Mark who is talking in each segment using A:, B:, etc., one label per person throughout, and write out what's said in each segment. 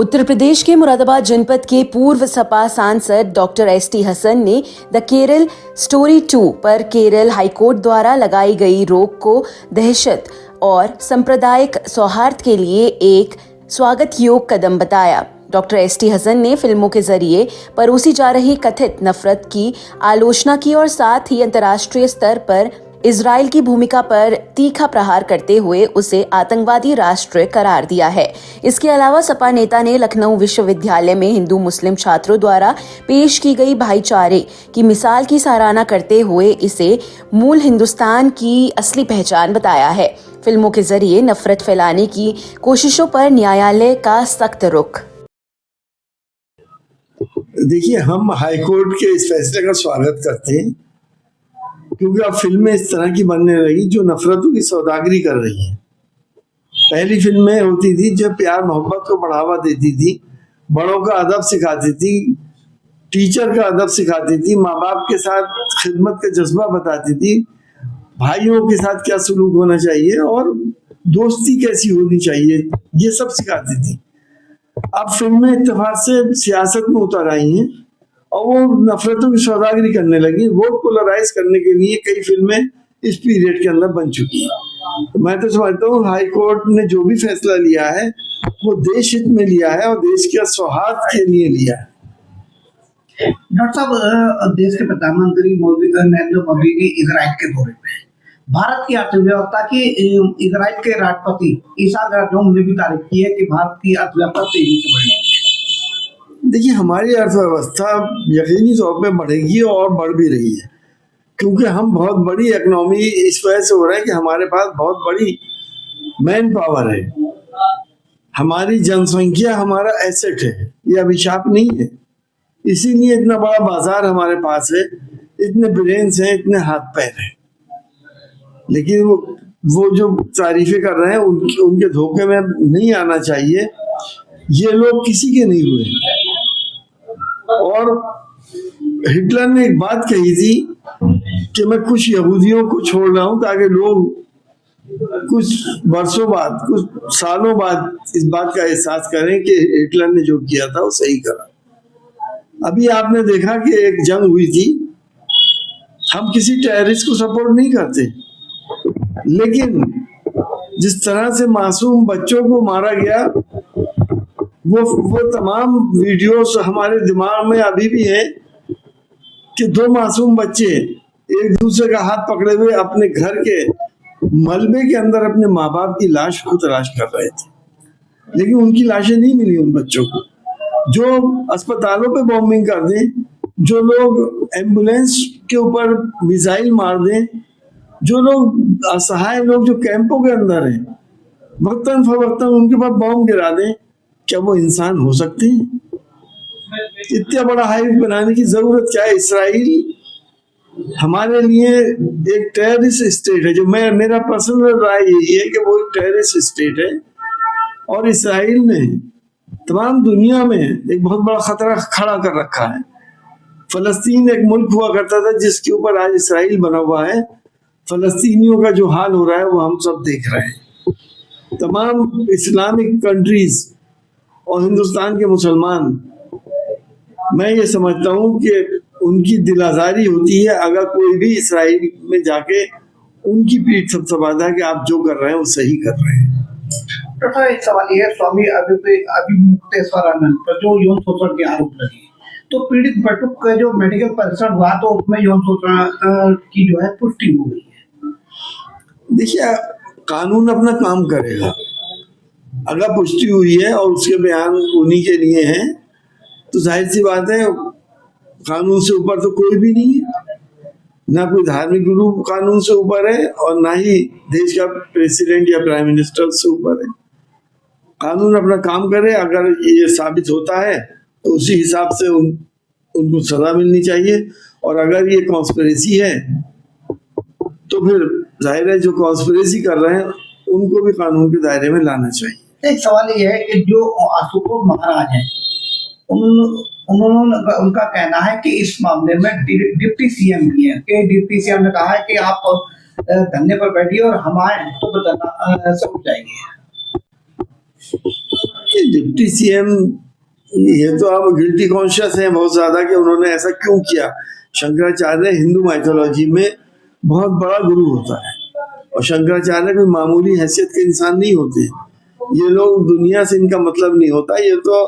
A: उत्तर प्रदेश के मुरादाबाद जनपद के पूर्व सपा सांसद डॉक्टर एसटी हसन ने द केरल स्टोरी 2 पर केरल हाईकोर्ट द्वारा लगाई गई रोक को दहशत और सांप्रदायिक सौहार्द के लिए एक स्वागत योग्य कदम बताया। डॉक्टर एसटी हसन ने फिल्मों के जरिए परोसी जा रही कथित नफरत की आलोचना की और साथ ही अंतर्राष्ट्रीय स्तर पर इजराइल की भूमिका पर तीखा प्रहार करते हुए उसे आतंकवादी राष्ट्र करार दिया है। इसके अलावा सपा नेता ने लखनऊ विश्वविद्यालय में हिंदू मुस्लिम छात्रों द्वारा पेश की गई भाईचारे की मिसाल की सराहना करते हुए इसे मूल हिंदुस्तान की असली पहचान बताया है। फिल्मों के जरिए नफरत फैलाने की कोशिशों पर न्यायालय का सख्त रुख।
B: देखिए, हम हाईकोर्ट के इस फैसले का स्वागत करते हैं क्योंकि अब फिल्में इस तरह की बनने लगी जो नफरतों की सौदागरी कर रही हैं। पहली फिल्में होती थी जो प्यार मोहब्बत को बढ़ावा देती थी, बड़ों का अदब सिखाती थी, टीचर का अदब सिखाती थी, माँ बाप के साथ खिदमत का जज्बा बताती थी, भाइयों के साथ क्या सलूक होना चाहिए और दोस्ती कैसी होनी चाहिए, ये सब सिखाती थी। अब फिल्में इत्तेफाक से सियासत में उतर आई हैं और वो नफरतों की सौदागरी करने लगी। वोट पोलराइज करने के लिए कई फिल्में इस पीरियड के अंदर बन चुकी हैं। मैं तो समझता हूँ हाई कोर्ट ने जो भी फैसला लिया है वो देश हित में लिया है और देश के सौहार्द के लिए लिया है।
C: डॉक्टर साहब, देश के प्रधानमंत्री नरेंद्र मोदी जी इजराइल के दौरे पे हैं। भारत की अर्थव्यवस्था की इजराइल के राष्ट्रपति इसहाक हेर्जोग ने भी तारीफ की है कि भारत की अर्थव्यवस्था तेजी से बढ़ेगी।
B: देखिए, हमारी अर्थव्यवस्था यकीनी तौर पे बढ़ेगी और बढ़ भी रही है क्योंकि हम बहुत बड़ी इकोनॉमी इस वजह से हो रहा है कि हमारे पास बहुत बड़ी मैन पावर है। हमारी जनसंख्या हमारा एसेट है, ये अभिशाप नहीं है। इसीलिए इतना बड़ा बाजार हमारे पास है, इतने ब्रेन्स हैं, इतने हाथ पैर हैं। लेकिन वो जो तारीफें कर रहे हैं उनके धोखे में नहीं आना चाहिए। ये लोग किसी के नहीं हुए। और हिटलर ने एक बात कही थी कि मैं कुछ यहूदियों को छोड़ रहा हूं ताकि लोग कुछ वर्षों बाद, कुछ सालों बाद इस बात का एहसास करें कि हिटलर ने जो किया था वो सही करा। अभी आपने देखा कि एक जंग हुई थी। हम किसी टेररिस्ट को सपोर्ट नहीं करते, लेकिन जिस तरह से मासूम बच्चों को मारा गया वो तमाम वीडियोस हमारे दिमाग में अभी भी है कि दो मासूम बच्चे एक दूसरे का हाथ पकड़े हुए अपने घर के मलबे के अंदर अपने माँ बाप की लाश को तलाश कर रहे थे, लेकिन उनकी लाशें नहीं मिली उन बच्चों को। जो अस्पतालों पे बॉम्बिंग कर दें, जो लोग एम्बुलेंस के ऊपर मिसाइल मार दें, जो लोग असहाय लोग जो कैंपों के अंदर हैं, वक्तन फवक्तन उनके पास बॉम्ब गिरा दें, क्या वो इंसान हो सकते हैं? इतना बड़ा हाइव बनाने की जरूरत क्या है? इसराइल हमारे लिए एक टेररिस्ट स्टेट है। जो मेरा पर्सनल राय यही है कि वो एक टेररिस्ट स्टेट है और इसराइल ने तमाम दुनिया में एक बहुत बड़ा खतरा खड़ा कर रखा है। फलस्तीन एक मुल्क हुआ करता था जिसके ऊपर आज इसराइल बना हुआ है। फलस्तीनियों का जो हाल हो रहा है वो हम सब देख रहे हैं। तमाम इस्लामिक कंट्रीज और हिंदुस्तान के मुसलमान, मैं ये समझता हूँ कि उनकी दिलाजारी होती है अगर कोई भी इसराइल में जाके उनकी पीठ थपथपाता है कि आप जो कर रहे हैं वो सही कर रहे हैं।
C: तो एक सवाल ये है, स्वामी अभिमुक्तेश्वरानंद पर जो यौन शोषण के आरोप लगे, तो पीड़ित बटुक का जो मेडिकल परीक्षण हुआ तो उसमें यौन शोषण की जो है पुष्टि हो गई है।
B: देखिए, कानून अपना काम करेगा। अगर पुष्टि हुई है और उसके बयान उन्हीं के लिए हैं तो जाहिर सी बात है कानून से ऊपर तो कोई भी नहीं है। ना कोई धार्मिक गुरु कानून से ऊपर है और ना ही देश का प्रेसिडेंट या प्राइम मिनिस्टर से ऊपर है। कानून अपना काम करे। अगर ये साबित होता है तो उसी हिसाब से उनको सजा मिलनी चाहिए। और अगर ये कॉन्स्पिरेसी है तो फिर जाहिर है जो कॉन्स्पिरेसी कर रहे हैं उनको भी कानून के दायरे में लाना चाहिए।
C: एक सवाल ये है कि जो आशुतोष महाराज हैं, उनका कहना है कि इस मामले में डिप्टी सीएम भी है कि डिप्टी सीएम ने कहा है कि आप धरने पर बैठिए और हमारे तो सब जाएंगे।
B: कि डिप्टी सीएम ये तो अब गिल्टी कॉन्शियस हैं बहुत ज्यादा कि उन्होंने ऐसा क्यों किया। शंकराचार्य हिंदू माइथोलॉजी में बहुत बड़ा गुरु होता है और शंकराचार्य कोई मामूली हैसियत के इंसान नहीं होते। ये लोग दुनिया से इनका मतलब नहीं होता, ये तो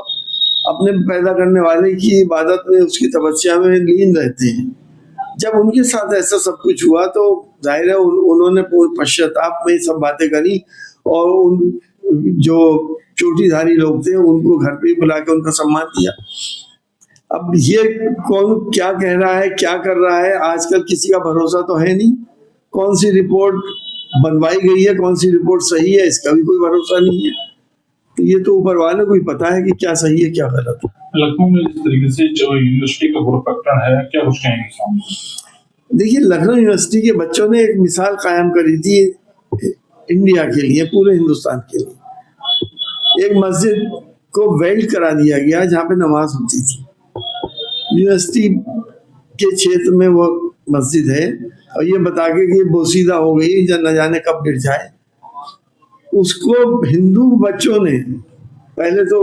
B: अपने पैदा करने वाले की इबादत में उसकी तपस्या में लीन रहते हैं। जब उनके साथ ऐसा सब कुछ हुआ तो जाहिर है उन्होंने पश्चाताप में सब बातें करी और उन जो चोटीधारी लोग थे उनको घर पे बुला के उनका सम्मान किया। अब ये कौन क्या कह रहा है, क्या कर रहा है, आजकल किसी का भरोसा तो है नहीं। कौन सी रिपोर्ट बनवाई गई है, कौन सी रिपोर्ट सही है, इसका भी कोई भरोसा नहीं है। तो ये तो ऊपर वाले को ही पता है कि क्या सही है क्या गलत है।
D: लखनऊ में जिस तरीके से जो यूनिवर्सिटी का पूरा प्रकरण है, क्या कुछ कहेंगे सामने?
B: देखिए, लखनऊ यूनिवर्सिटी के बच्चों ने एक मिसाल कायम करी थी इंडिया के लिए, पूरे हिंदुस्तान के लिए। एक मस्जिद को वेल्ड करा दिया गया जहाँ पे नमाज होती थी। यूनिवर्सिटी के क्षेत्र में वो मस्जिद है और ये बता के कि बोसीदा हो गई, न जाने कब गिर जाए। उसको हिंदू बच्चों ने पहले तो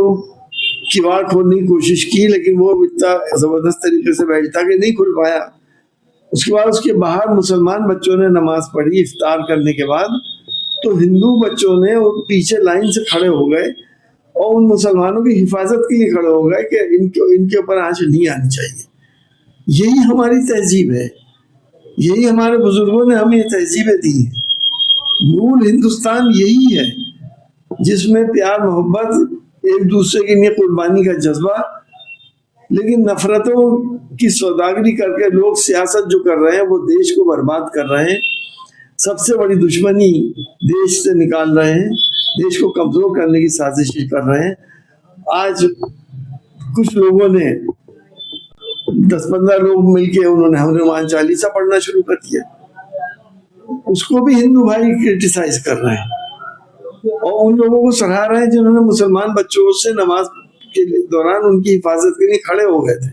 B: किवाड़ खोलने की कोशिश की, लेकिन वो इतना जबरदस्त तरीके से बैठता कि नहीं खुल पाया। उसके बाद उसके बाहर मुसलमान बच्चों ने नमाज पढ़ी इफ्तार करने के बाद, तो हिंदू बच्चों ने पीछे लाइन से खड़े हो गए और उन मुसलमानों की हिफाजत के लिए खड़े हो गए कि इनके ऊपर आंच नहीं आनी चाहिए। यही हमारी तहजीब है, यही हमारे बुजुर्गों ने हमें तहजीबें दी हैं। मूल हिंदुस्तान यही है जिसमें प्यार मोहब्बत, एक दूसरे के लिए कुर्बानी का जज्बा, लेकिन नफरतों की सौदागरी करके लोग सियासत जो कर रहे हैं वो देश को बर्बाद कर रहे हैं। सबसे बड़ी दुश्मनी देश से निकाल रहे हैं, देश को कमजोर करने की साजिश कर रहे हैं। आज कुछ लोगों ने 10-15 लोग मिलके उन्होंने हनुमान चालीसा पढ़ना शुरू कर दिया, उसको भी हिंदू भाई क्रिटिसाइज कर रहे हैं और उन लोगों को सराह रहे हैं जिन्होंने मुसलमान बच्चों से नमाज के दौरान उनकी हिफाजत के लिए खड़े हो गए थे।